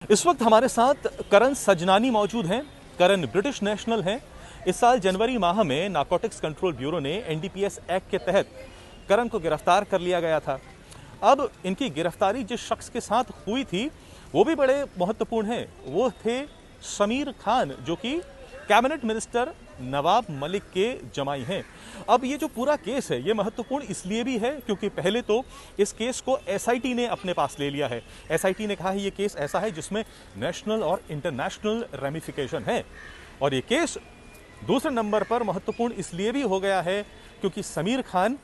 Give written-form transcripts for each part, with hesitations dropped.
इस वक्त हमारे साथ करण सजनानी मौजूद हैं। करण ब्रिटिश नेशनल हैं। इस साल जनवरी माह में नारकोटिक्स कंट्रोल ब्यूरो ने एनडीपीएस एक्ट के तहत करण को गिरफ्तार कर लिया गया था। अब इनकी गिरफ्तारी जिस शख्स के साथ हुई थी वो भी बड़े महत्वपूर्ण हैं। वो थे समीर खान, जो कि कैबिनेट मिनिस्टर नवाब मलिक के जमाई हैं। अब ये जो पूरा केस है ये महत्वपूर्ण इसलिए भी है क्योंकि पहले तो इस केस को एसआईटी ने अपने पास ले लिया है। एसआईटी ने कहा है ये केस ऐसा है जिसमें नेशनल और इंटरनेशनल रेमिफिकेशन है। और ये केस दूसरे नंबर पर महत्वपूर्ण इसलिए भी हो गया है क्योंकि समीर खान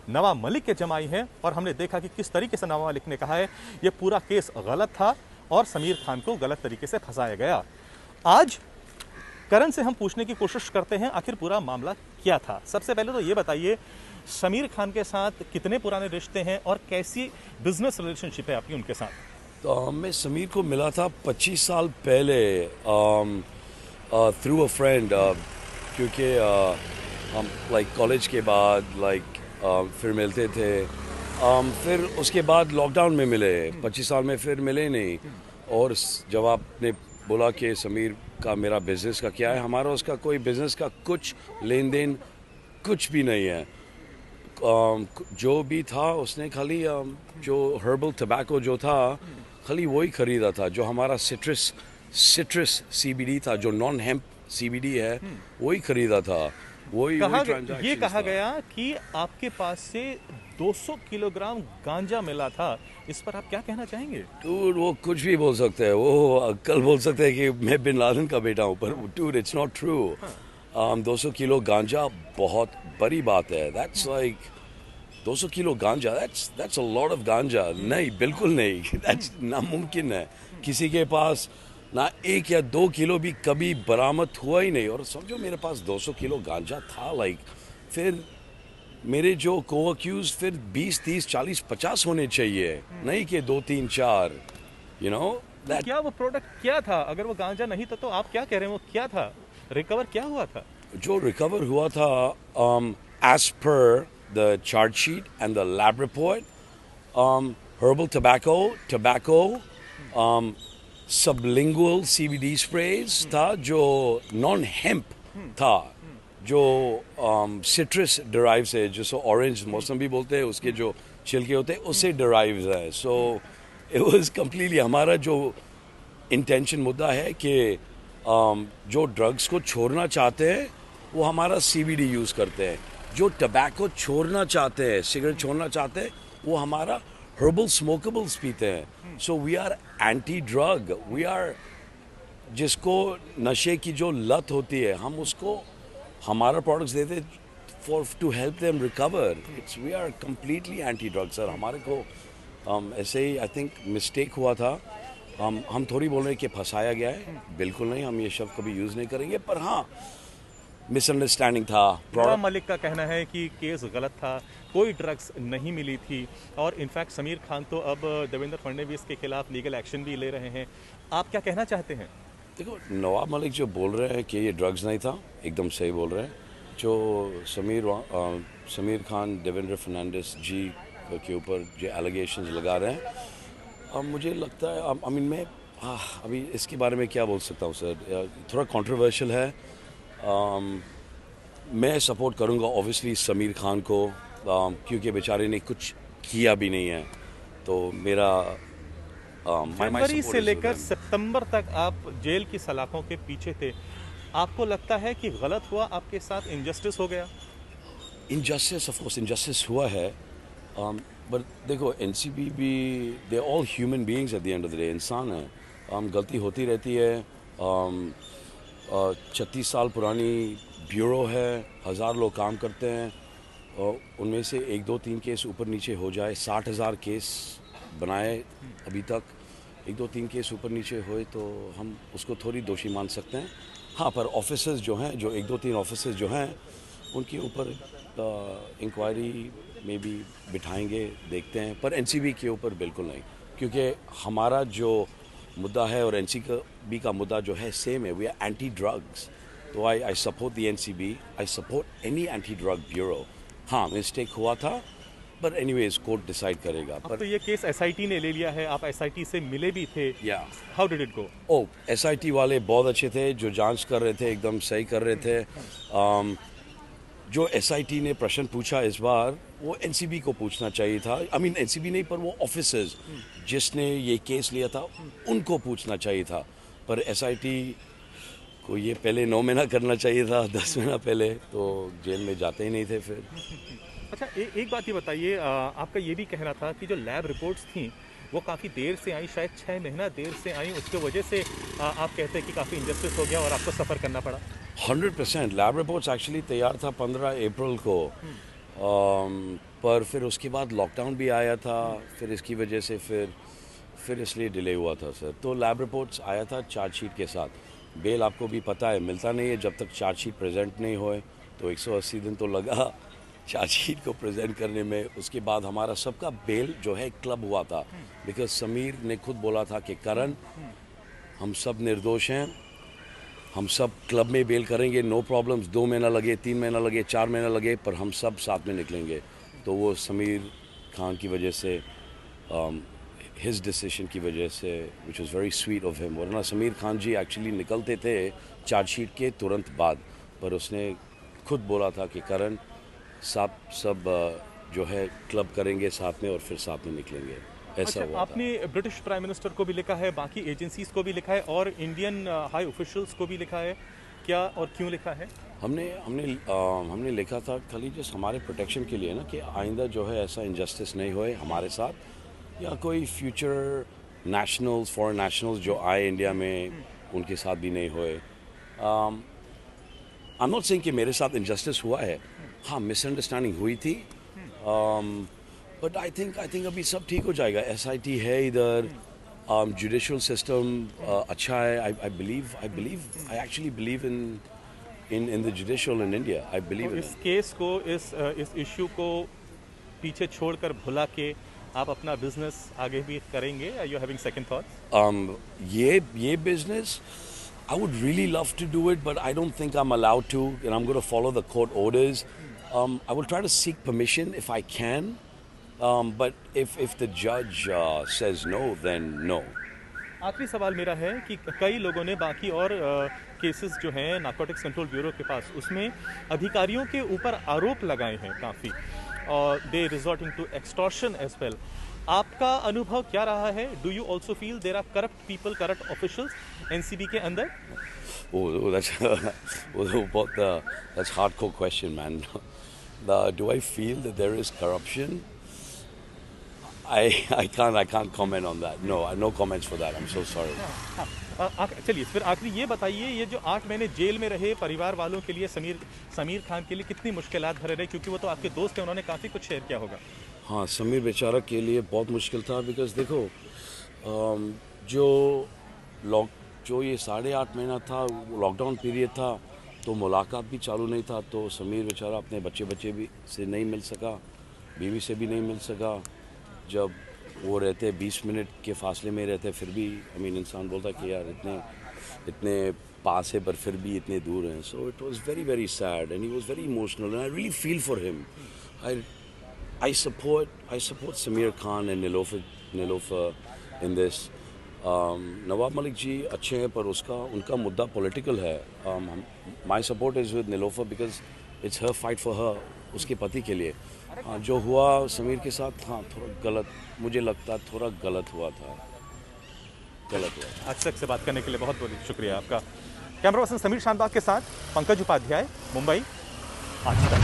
नवाब मलिक के जमाई हैं और हमने देखा कि किस तरीके से नवाब मलिक ने कहा है ये पूरा केस गलत था और समीर खान को गलत तरीके से फंसाया गया। आज करण से हम पूछने की कोशिश करते हैं आखिर पूरा मामला क्या था। सबसे पहले तो ये बताइए, समीर खान के साथ कितने पुराने रिश्ते हैं और कैसी बिजनेस रिलेशनशिप है आपकी उनके साथ? तो मैं समीर को मिला था 25 साल पहले थ्रू अ फ्रेंड, क्योंकि हम कॉलेज के बाद फिर मिलते थे। फिर उसके बाद लॉकडाउन में मिले। 25 साल में फिर मिले नहीं। और जब आपने बोला कि समीर का मेरा बिजनेस का क्या है, हमारा उसका कोई बिजनेस का कुछ लेन देन कुछ भी नहीं है। जो भी था उसने खाली जो हर्बल टबैको जो था खाली वही खरीदा था। जो हमारा सिट्रस सीबीडी था, जो नॉन हेम्प सीबीडी है, वही खरीदा था। ये कहा गया कि आपके पास से 200 किलोग्राम गांजा मिला था। इस पर आप क्या कहना चाहेंगे? डूड, वो कुछ भी बोल सकते हैं। वो कल बोल सकते हैं कि मैं बिन लादेन का बेटा हूँ, पर dude, it's not true. 200 kilo गांजा बहुत बड़ी बात है। दैट्स 200 किलो गांजा, दैट्स अ लॉट ऑफ गांजा। नहीं, बिल्कुल नहीं। दैट्स नामुमकिन है। किसी के पास ना 1 या 2 किलो भी कभी बरामद हुआ ही नहीं। और समझो मेरे पास 200 किलो गांजा था। फिर मेरे जो को अक्यूज फिर 20, 30, 40, 50 होने चाहिए, नहीं कि 2, 3, 4। तो क्या वो प्रोडक्ट क्या था? अगर वो गांजा नहीं था तो आप क्या कह रहे हैं वो क्या था? रिकवर क्या हुआ था? जो रिकवर हुआ था, as per the chargesheet and the lab report, herbal tobacco, sublingual CBD sprays था, जो नॉन हेम्प था, जो सिट्रस डिराइव से, जिसको ऑरेंज मौसम भी बोलते हैं, उसके जो छिलके होते हैं उससे डिराइव्स है। सो इट वाज कम्प्लीटली हमारा जो इंटेंशन मुद्दा है कि जो ड्रग्स को छोड़ना चाहते हैं वो हमारा सीबीडी यूज़ करते हैं। जो टबैको छोड़ना चाहते हैं, सिगरेट छोड़ना चाहते हैं, वो हमारा हर्बल स्मोकेबल्स पीते हैं। So we are anti drug. We are, जिसको नशे की जो लत होती है, हम उसको हमारा प्रोडक्ट्स देते for to help them recover. We are completely anti drug sir. हमारे को ऐसे ही आई थिंक मिस्टेक हुआ था। हम थोड़ी बोल रहे हैं कि फंसाया गया है, बिल्कुल नहीं। हम ये शब्द कभी यूज़ नहीं करेंगे, पर हाँ, मिसअंडरस्टैंडिंग था। नवाब मलिक का कहना है कि केस गलत था, कोई ड्रग्स नहीं मिली थी। और इनफैक्ट समीर खान तो अब देवेंद्र फडणवीस के खिलाफ लीगल एक्शन भी ले रहे हैं। आप क्या कहना चाहते हैं? देखो, नवाब मलिक जो बोल रहे हैं कि ये ड्रग्स नहीं था, एकदम सही बोल रहे हैं। जो समीर खान देवेंद्र फर्नांडिस जी के ऊपर जो एलिगेशंस लगा रहे हैं, अब मुझे लगता है मैं अभी इसके बारे में क्या बोल सकता हूँ सर, थोड़ा कंट्रोवर्शियल है। मैं सपोर्ट करूँगा ऑब्वियसली समीर खान को, क्योंकि बेचारे ने कुछ किया भी नहीं है। तो मेरा जनवरी से लेकर सितंबर तक आप जेल की सलाखों के पीछे थे। आपको लगता है कि गलत हुआ, आपके साथ इनजस्टिस हो गया? इनजस्टिस, ऑफ कोर्स इनजस्टिस हुआ है। बट देखो, एनसीबी भी, they all human beings at the end of the day. इंसान है, गलती होती रहती है। 36 साल पुरानी ब्यूरो है, 1000 लोग काम करते हैं, और उनमें से 1, 2, 3 केस ऊपर नीचे हो जाए। 60,000 केस बनाए अभी तक, 1, 2, 3 केस ऊपर नीचे हुए तो हम उसको थोड़ी दोषी मान सकते हैं। हाँ, पर ऑफिसर्स जो हैं, जो 1, 2, 3 ऑफिसर्स जो हैं, उनके ऊपर इंक्वायरी में भी बिठाएंगे, देखते हैं। पर एनसीबी के ऊपर बिल्कुल नहीं, क्योंकि हमारा जो मुद्दा है और एनसीबी का मुद्दा जो है सेम है। We are anti drugs. तो I support the NCB, I support any anti drug bureau. हाँ, मिस्टेक हुआ था, but anyways कोर्ट डिसाइड करेगा। अब तो ये केस एसआईटी ने ले लिया है, आप एसआईटी से मिले भी थे, या हाउ डिड इट गो? ओ एसआईटी वाले बहुत अच्छे थे, जो जांच कर रहे थे एकदम सही कर रहे थे। जो एसआईटी ने प्रश्न पूछा इस बार वो एनसीबी को पूछना चाहिए था। आई मीन एनसीबी नहीं, पर वो ऑफिसर्स जिसने ये केस लिया था उनको पूछना चाहिए था। पर एसआईटी को ये पहले 9 महीना करना चाहिए था, 10 महीना पहले, तो जेल में जाते ही नहीं थे फिर। अच्छा, एक बात ये बताइए, आपका ये भी कहना था कि जो लैब रिपोर्ट्स थी वो काफ़ी देर से आई, शायद 6 महीना देर से आई, उसके वजह से आप कहते हैं कि काफ़ी इंजस्टिस हो गया और आपको सफ़र करना पड़ा। 100% लैब रिपोर्ट्स एक्चुअली तैयार था 15 अप्रैल को, पर फिर उसके बाद लॉकडाउन भी आया था, फिर इसकी वजह से फिर इसलिए डिले हुआ था सर। तो लैब रिपोर्ट्स आया था चार्जशीट के साथ। बेल आपको भी पता है मिलता नहीं है जब तक चार्जशीट प्रेजेंट नहीं होए, तो 180 दिन तो लगा चार्जशीट को प्रेजेंट करने में। उसके बाद हमारा सबका बेल जो है क्लब हुआ था, बिकॉज समीर ने खुद बोला था कि करण हम सब निर्दोष हैं, हम सब क्लब में बेल करेंगे, नो प्रॉब्लम्स, 2 महीना लगे, 3 महीना लगे, 4 महीना लगे, पर हम सब साथ में निकलेंगे। तो वो समीर खान की वजह से, हिज डिसीजन की वजह से, which was very sweet of him. वरना समीर खान जी एक्चुअली निकलते थे चार्जशीट के तुरंत बाद, पर उसने खुद बोला था कि करण सब जो है क्लब करेंगे साथ में और फिर साथ में निकलेंगे, ऐसा हुआ था। आपने ब्रिटिश प्राइम मिनिस्टर को भी लिखा है, बाकी एजेंसीज को भी लिखा है और इंडियन हाई ऑफिशियल्स को भी लिखा है, क्या और क्यों लिखा है? हमने लिखा था खाली जस्ट हमारे प्रोटेक्शन के लिए ना, कि आइंदा जो है ऐसा इंजस्टिस नहीं होए हमारे साथ, या कोई फ्यूचर नेशनल्स, फॉरेन नेशनल्स जो आए इंडिया में उनके साथ भी नहीं होए। आई एम नॉट सेइंग कि मेरे साथ इंजस्टिस हुआ है, हाँ मिसअंडरस्टैंडिंग हुई थी, बट आई थिंक अभी सब ठीक हो जाएगा। एसआईटी है इधर, जुडिशियल सिस्टम अच्छा है। I actually believe in the judicial in India. I believe इस केस को, इस इश्यू को पीछे छोड़कर भुला के आप अपना बिजनेस आगे भी करेंगे? Are you having second thoughts? ये business I would really love to do it, but I don't think I'm allowed to, and I'm going to follow the court orders. I will try to seek permission if I can, but if the judge says no, then no. आखिरी सवाल मेरा है कि कई लोगों ने बाकी और केसेस जो हैं नारकोटिक्स कंट्रोल ब्यूरो के पास, उसमें अधिकारियों के ऊपर आरोप लगाए हैं काफ़ी, और they resorting to extortion as well. आपका अनुभव क्या रहा है? Do you also feel there are corrupt people, corrupt officials NCB के अंदर? That's hardcore question, man. Do I feel that there is corruption? I can't comment on that. No comments for that. I'm so sorry. चलिए फिर आखिरी ये बताइए, ये जो 8 महीने जेल में रहे परिवार वालों के लिए, समीर खान के लिए कितनी मुश्किलात भरे रहे? क्योंकि वो तो आपके दोस्त हैं, उन्होंने काफ़ी कुछ शेयर किया होगा। हाँ, समीर बेचारा के लिए बहुत मुश्किल था, बिकॉज देखो जो ये 8.5 महीना था, लॉकडाउन पीरियड था, तो मुलाकात भी चालू नहीं था, तो समीर बेचारा अपने बच्चे भी से नहीं मिल सका, बीवी से भी नहीं मिल सका। जब वो रहते 20 मिनट के फासले में रहते, फिर भी इंसान बोलता कि यार इतने पास है पर फिर भी इतने दूर हैं। So it was very very sad and he was very emotional and I really feel for him. I support Samir Khan and Nilofer in this. Nawab Malik ji अच्छे हैं, पर उनका मुद्दा पॉलिटिकल है। My support is with Nilofer because it's her fight for her, उसके पति के लिए। जो हुआ समीर के साथ, हाँ थोड़ा गलत, मुझे लगता थोड़ा गलत हुआ था। आज तक से बात करने के लिए बहुत बहुत शुक्रिया आपका। कैमरा पर्सन समीर शानबाग के साथ पंकज उपाध्याय, मुंबई, आज तक।